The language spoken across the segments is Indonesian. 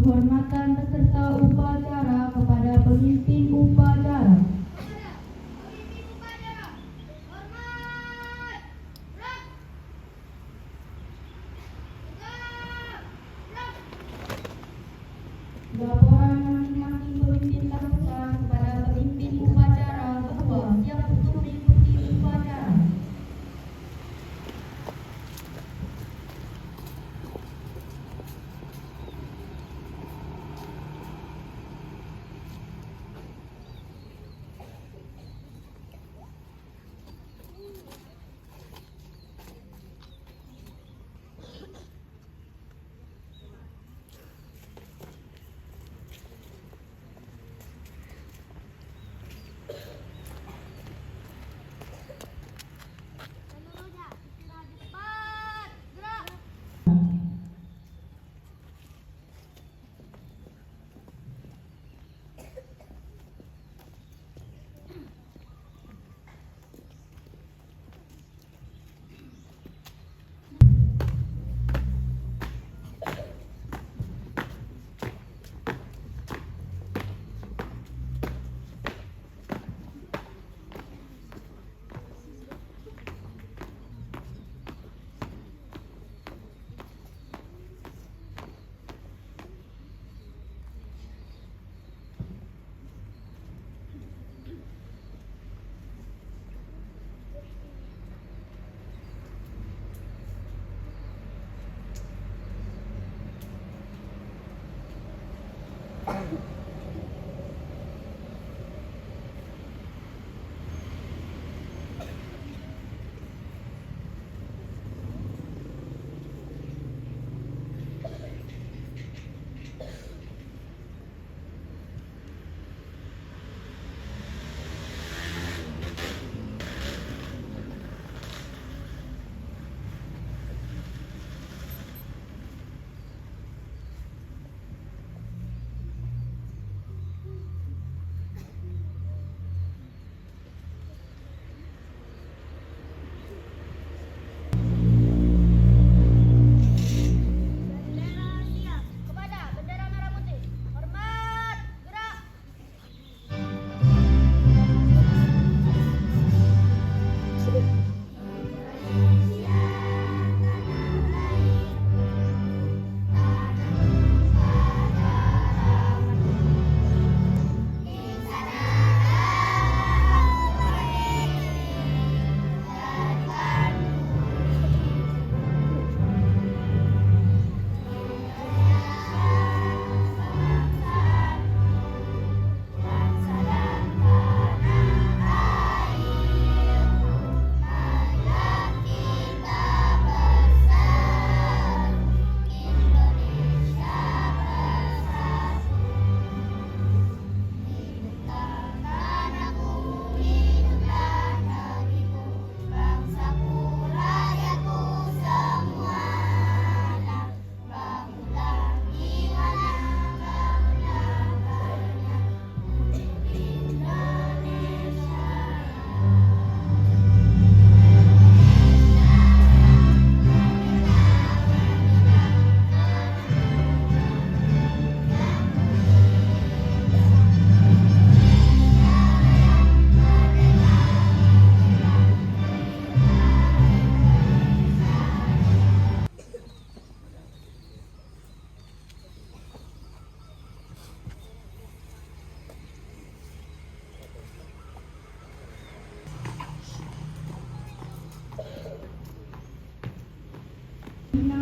penghormatan peserta upacara kepada pemimpin upacara. Laporan masing-masing pemimpin teruskan kepada pemimpin upacara bahwa siap untuk mengikuti upacara.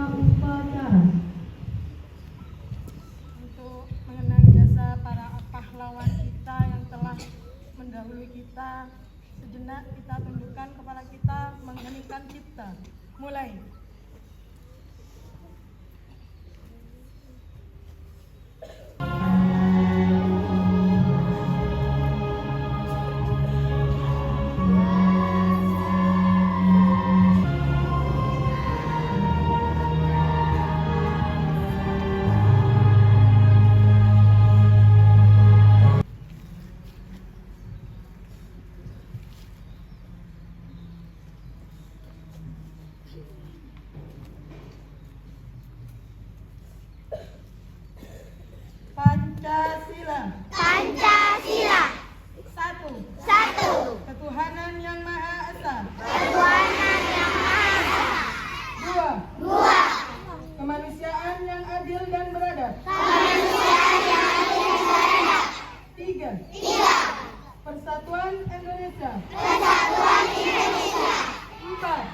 Upacara. Untuk mengenang jasa para pahlawan kita yang telah mendahului kita, sejenak kita tundukkan kepala kita, mengheningkan cipta. Mulai. Pancasila. Satu. Ketuhanan Yang Maha Esa. Dua. Kemanusiaan yang adil dan beradab. Tiga. Persatuan Indonesia. Empat.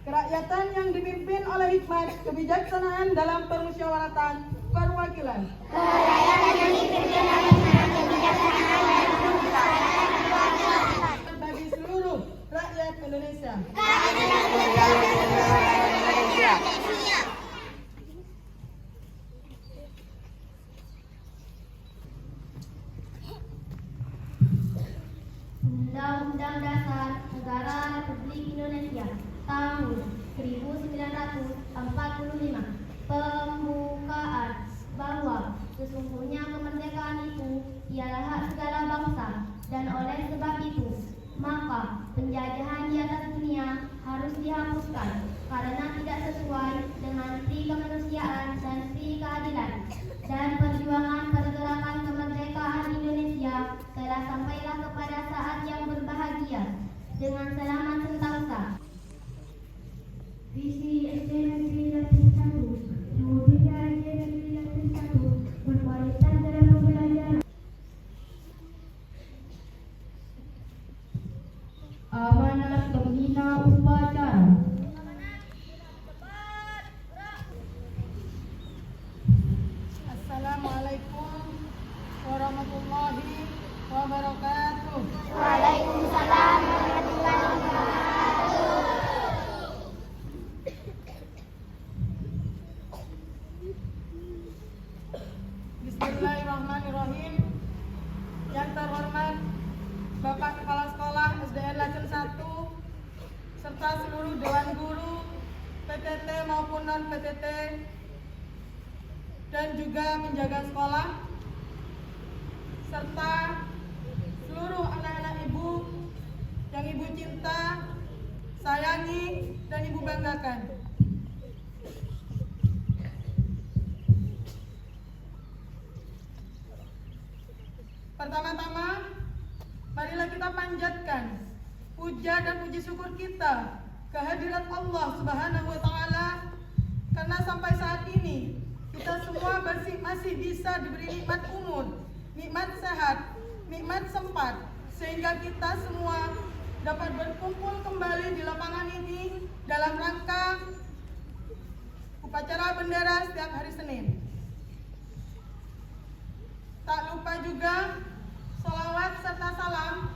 Kerakyatan yang dipimpin oleh hikmat kebijaksanaan dalam permusyawaratan perwakilan. Bagi seluruh rakyat Indonesia. Undang-Undang Dasar Negara Republik Indonesia tahun 1945 pembukaan bahwa sesungguhnya kemerdekaan itu ialah hak segala bangsa, dan oleh sebab itu maka penjajahan di atas dunia harus dihapuskan karena tidak sesuai dengan pri kemanusiaan dan pri keadilan, dan perjuangan pergerakan kemerdekaan Indonesia telah sampailah kepada saat yang berbahagia dengan selamat sentosa. Visi SD Negeri Latin 1 mewujudnya SD Negeri Latin 1 berkualitas dalam pembelajaran. Amanat pembina upacara. Assalamualaikum warahmatullahi wabarakatuh. Waalaikumsalam warahmatullahi wabarakatuh. Bismillahirrahmanirrahim. Yang terhormat Bapak Kepala Sekolah SDN Latin 1 serta seluruh Dewan Guru PTT maupun non-PTT dan juga menjaga sekolah, serta seluruh anak-anak ibu yang ibu cinta, sayangi, dan ibu banggakan. Pertama-tama, marilah kita panjatkan puja dan puji syukur kita kehadirat Allah Subhanahu wa Ta'ala, karena sampai saat ini kita semua masih bisa diberi nikmat umur, nikmat sehat, nikmat sempat, sehingga kita semua dapat berkumpul kembali di lapangan ini dalam rangka upacara bendera setiap hari Senin. Tak lupa juga sholawat serta salam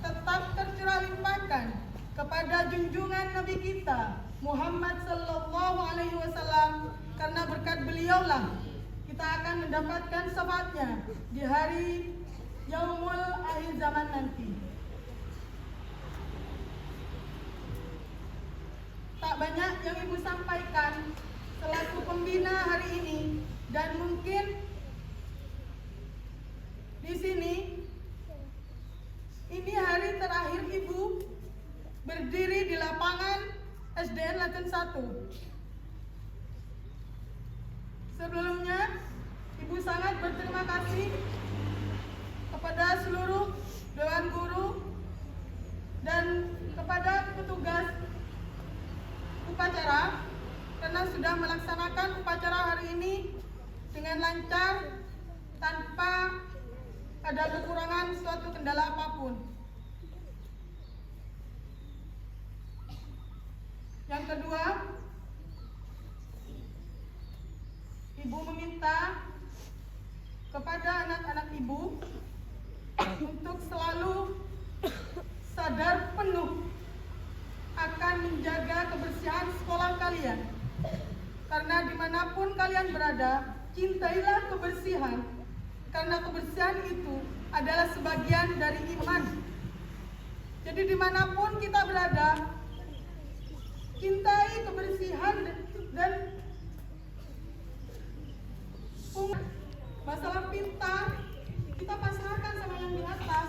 tetap tercurah limpahkan kepada junjungan Nabi kita Muhammad Sallallahu Alaihi Wasallam, karena berkat beliaulah kita akan mendapatkan syafaatnya di hari Yaumul Akhir Zaman nanti. Tak banyak yang ibu sampaikan selaku pembina hari ini, dan mungkin di sini ini hari terakhir ibu berdiri di lapangan SDN Latin 1. Sebelumnya, ibu sangat berterima kasih kepada seluruh Dewan Guru dan kepada petugas upacara karena sudah melaksanakan upacara hari ini dengan lancar tanpa ada kekurangan suatu kendala apapun. Yang kedua, ibu meminta kepada anak-anak ibu untuk selalu sadar penuh akan menjaga kebersihan sekolah kalian, karena dimanapun kalian berada, cintailah kebersihan, karena kebersihan itu adalah sebagian dari iman. Jadi dimanapun kita berada, cintai kebersihan dan masalah pintar kita pasrahkan sama yang di atas,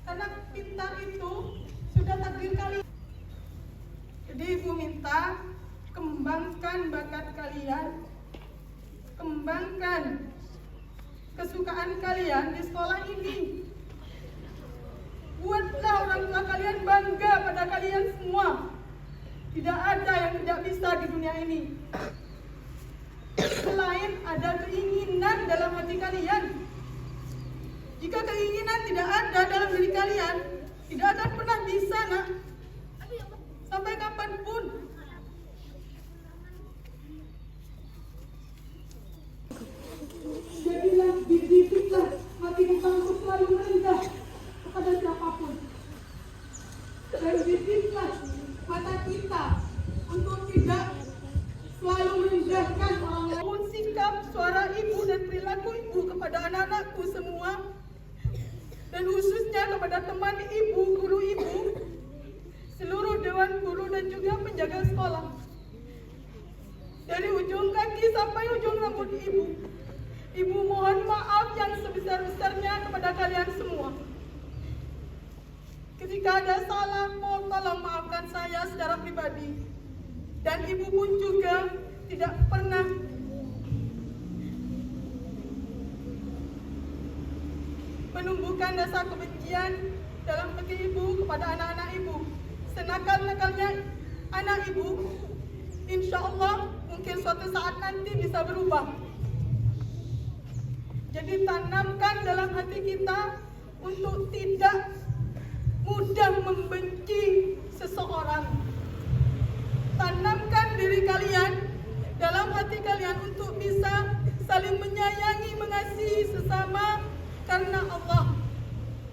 karena pintar itu sudah takdir kalian. Jadi ibu minta kembangkan bakat kalian, kembangkan kesukaan kalian di sekolah ini. Buatlah orang tua kalian bangga pada kalian semua. Tidak ada yang tidak bisa di dunia ini. Selain ada keinginan dalam hati kalian. Jika keinginan tidak ada dalam diri kalian, tidak akan pernah bisa, nak. Sampai kapanpun. Jadilah dididiklah hati kita untuk selalu merendah kepada siapapun. Dan didiklah mata kita untuk tidak selalu merendahkan orang lain. Sikap suara ibu dan perilaku ibu kepada anak-anakku semua, dan khususnya kepada teman ibu, guru ibu, seluruh dewan guru dan juga penjaga sekolah. Dari ujung kaki sampai ujung rambut ibu, ibu mohon maaf yang sebesar-besarnya kepada kalian semua. Ketika ada salah, mohon tolong maafkan saya secara pribadi. Dan ibu pun juga tidak pernah menumbuhkan rasa kebencian dalam hati ibu kepada anak-anak ibu. Senakal-nakalnya anak ibu, insya Allah mungkin suatu saat nanti bisa berubah. Jadi tanamkan dalam hati kita untuk tidak mudah membenci seseorang. Tanamkan diri kalian dalam hati kalian untuk bisa saling menyayangi, mengasihi sesama karena Allah.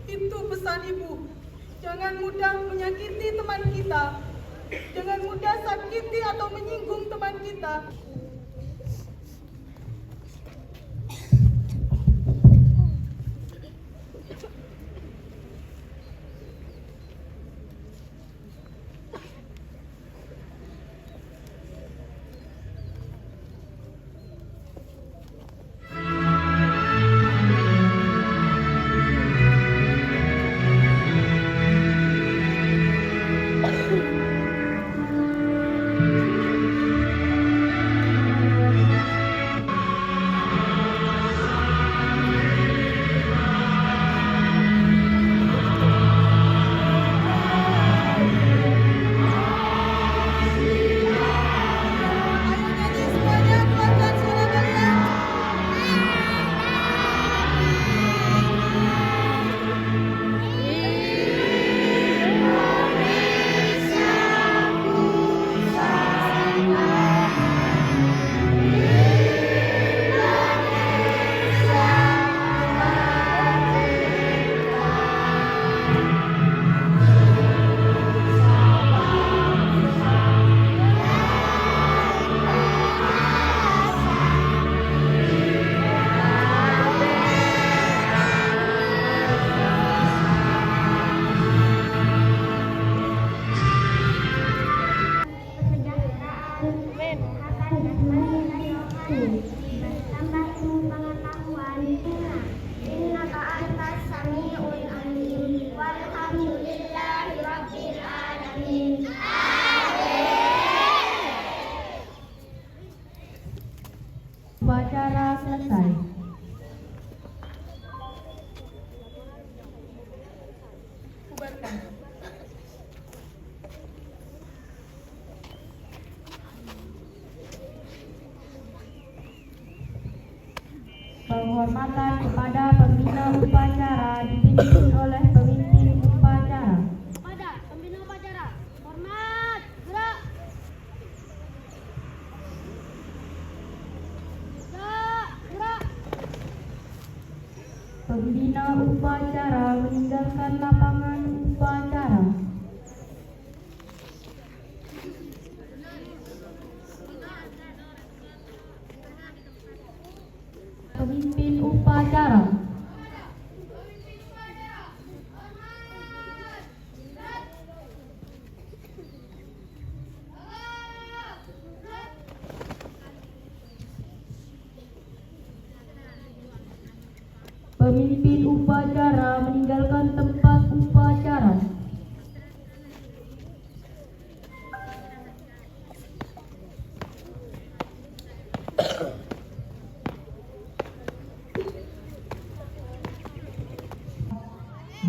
Itu pesan ibu. Jangan mudah menyakiti teman kita. Jangan mudah sakiti atau menyinggung teman kita. Upacara selesai. Bubarkan. Penghormatan kepada pembina upacara dipimpin oleh pemimpin upacara. Kepada pembina upacara, hormat, gerak. Gerak. Pembina upacara meninggalkan lapangan upacara. Pemimpin upacara. Pemimpin upacara meninggalkan tempat upacara.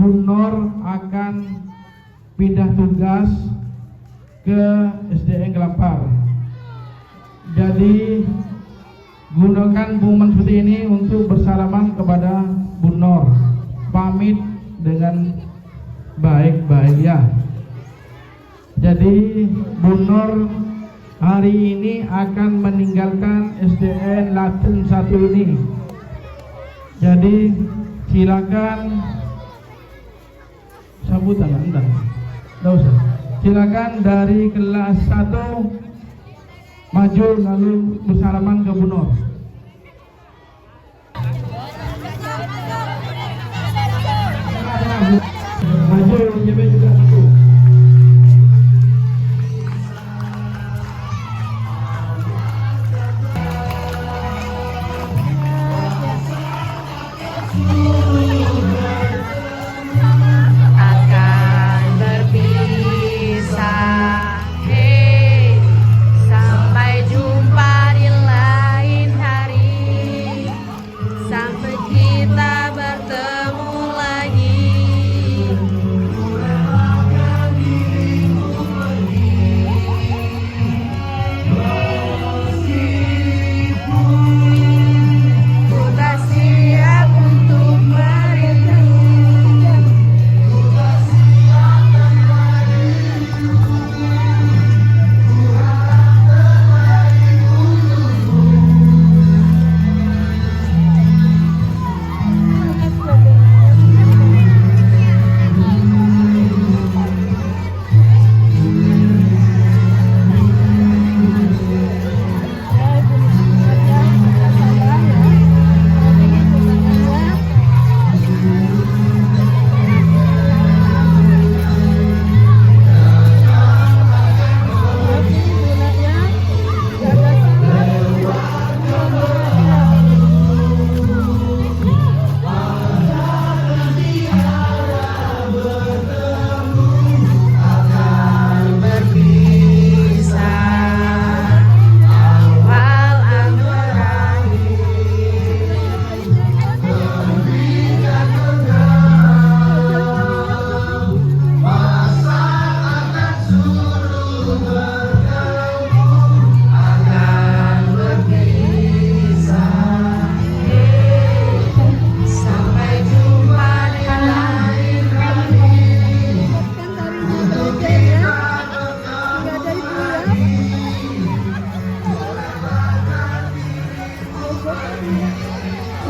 Bu Nur akan pindah tugas ke SDN Gelampar. Jadi gunakan momen seperti ini untuk bersalaman kepada Bu Nur. Pamit dengan baik-baik ya. Jadi Bu Nur hari ini akan meninggalkan SDN Laten 1 ini. Jadi silakan sambutan Anda. Tidak usah. Silakan dari kelas 1 maju lalu bersalaman ke Bu Nur. Maju, JB juga maju. Akan berpisah, sampai jumpa di lain hari, sampai kita bertemu lagi. Ku tak siap untuk merindu.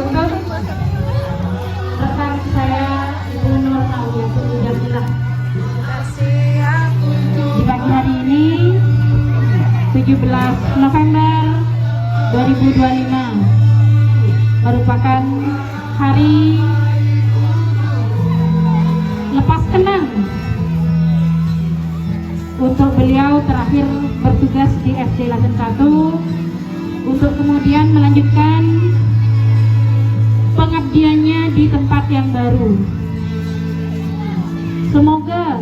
Untuk rekan saya Ibu Nur Nauyatul Jamilah. Di pagi hari ini 17 November 2025 merupakan hari lepas kenang untuk beliau terakhir bertugas di SD Laten 1 untuk kemudian melanjutkan pengabdiannya di tempat yang baru. Semoga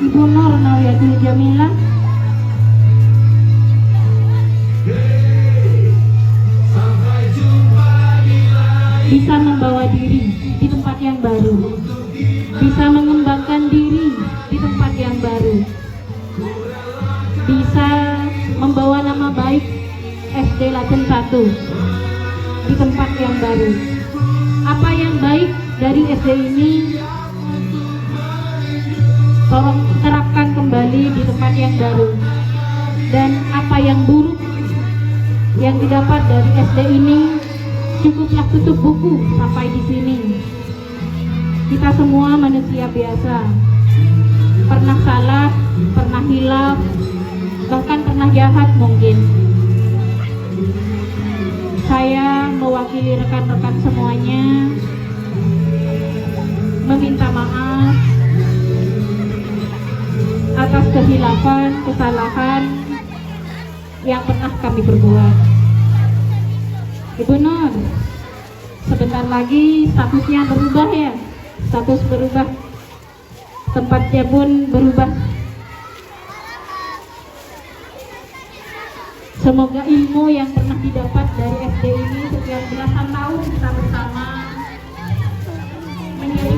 Ibu Nur Nauyatul Jamilah bisa membawa diri di tempat yang baru, bisa mengembangkan diri di tempat yang baru, bisa membawa nama baik SD Laten 1 di tempat yang baru. Apa yang baik dari SD ini tolong terapkan kembali di tempat yang baru, dan apa yang buruk yang didapat dari SD ini cukuplah tutup buku sampai di sini. Kita semua manusia biasa, pernah salah, pernah hilaf, bahkan pernah jahat mungkin. Saya mewakili rekan-rekan semuanya meminta maaf atas kehilafan, kesalahan yang pernah kami perbuat. Ibu Nur, sebentar lagi statusnya berubah ya, status berubah, tempatnya pun berubah. Semoga ilmu yang pernah didapat dari SD ini sekian belasan tahun kita bersama menjadi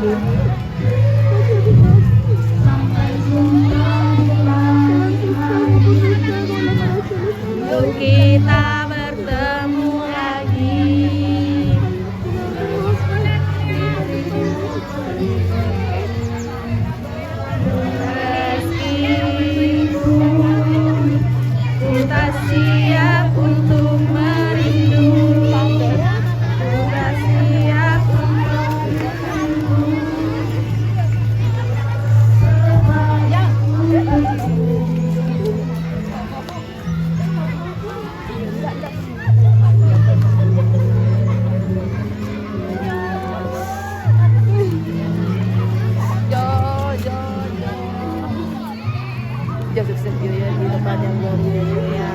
Sampai jumpa di lain hari. Yuk kita bertemu lagi. Meskipun ku tak siap untuk merindu, ku tak siap untuk merindu. Jauh sendiri ya di depan yang baru ya.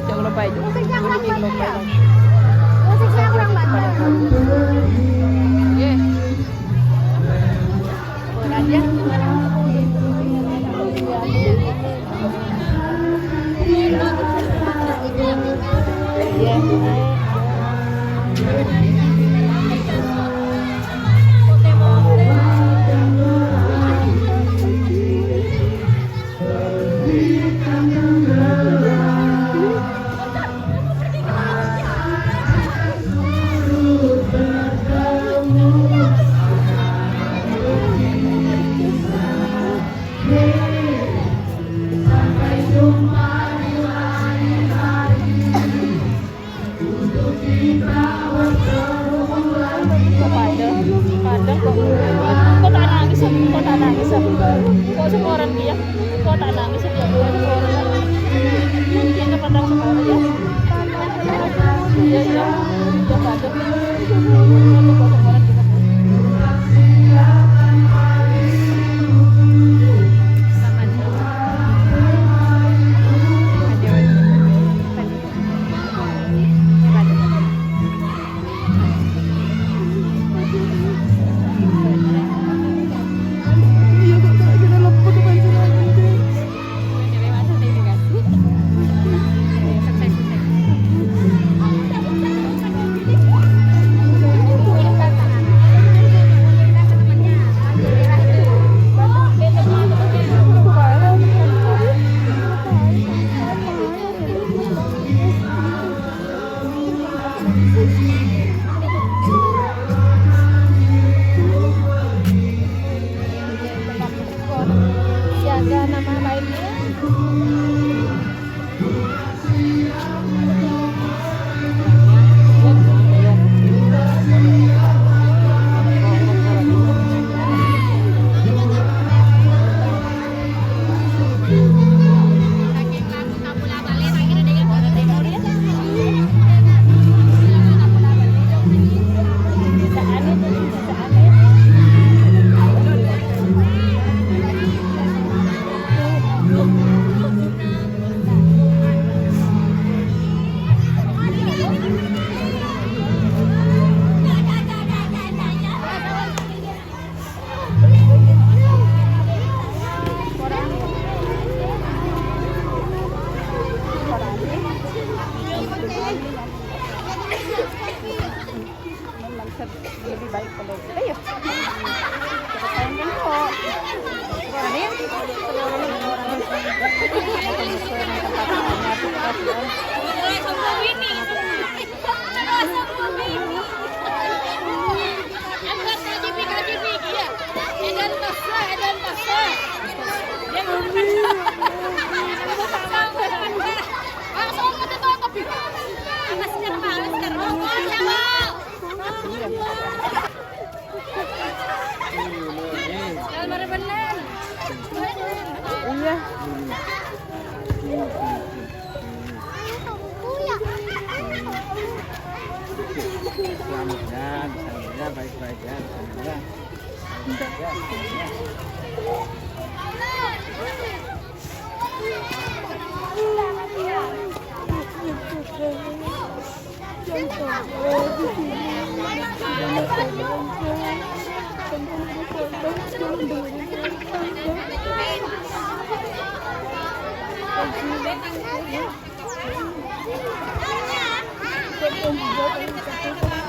Jangan lupa itu. Jangan lupa. Musiknya kurang banget. Sampai jumpa di lain hari. Untuk kita bertemu lagi. Padang kok tak nangis, kok semua orang dia, kok tak nangis ya, semua orang yang ke Padang semua orang ya, ya Padang, kok semua orang kita. Jaga nama lainnya. Lebih baik kalau kita ya kita sayangkan kok ini iya. Selamat ya, baik-baik ya, Thank you.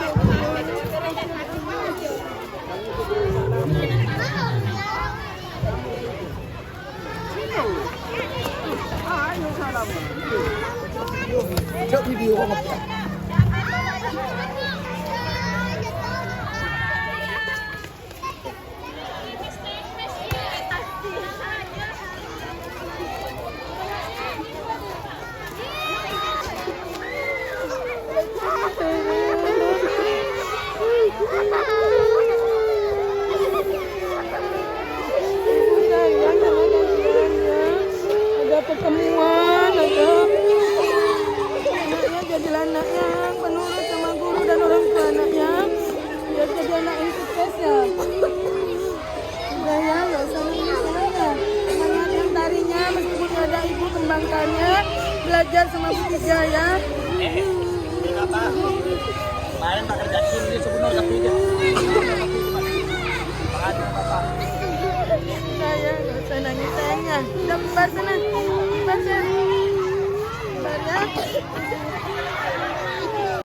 Kalian tak kerja ini sebenarnya tapi dia. Makanya Bapak. Sayang, nggak usah nangis sayangnya. Udah bubar sana. Bubar sana. Bubar ya.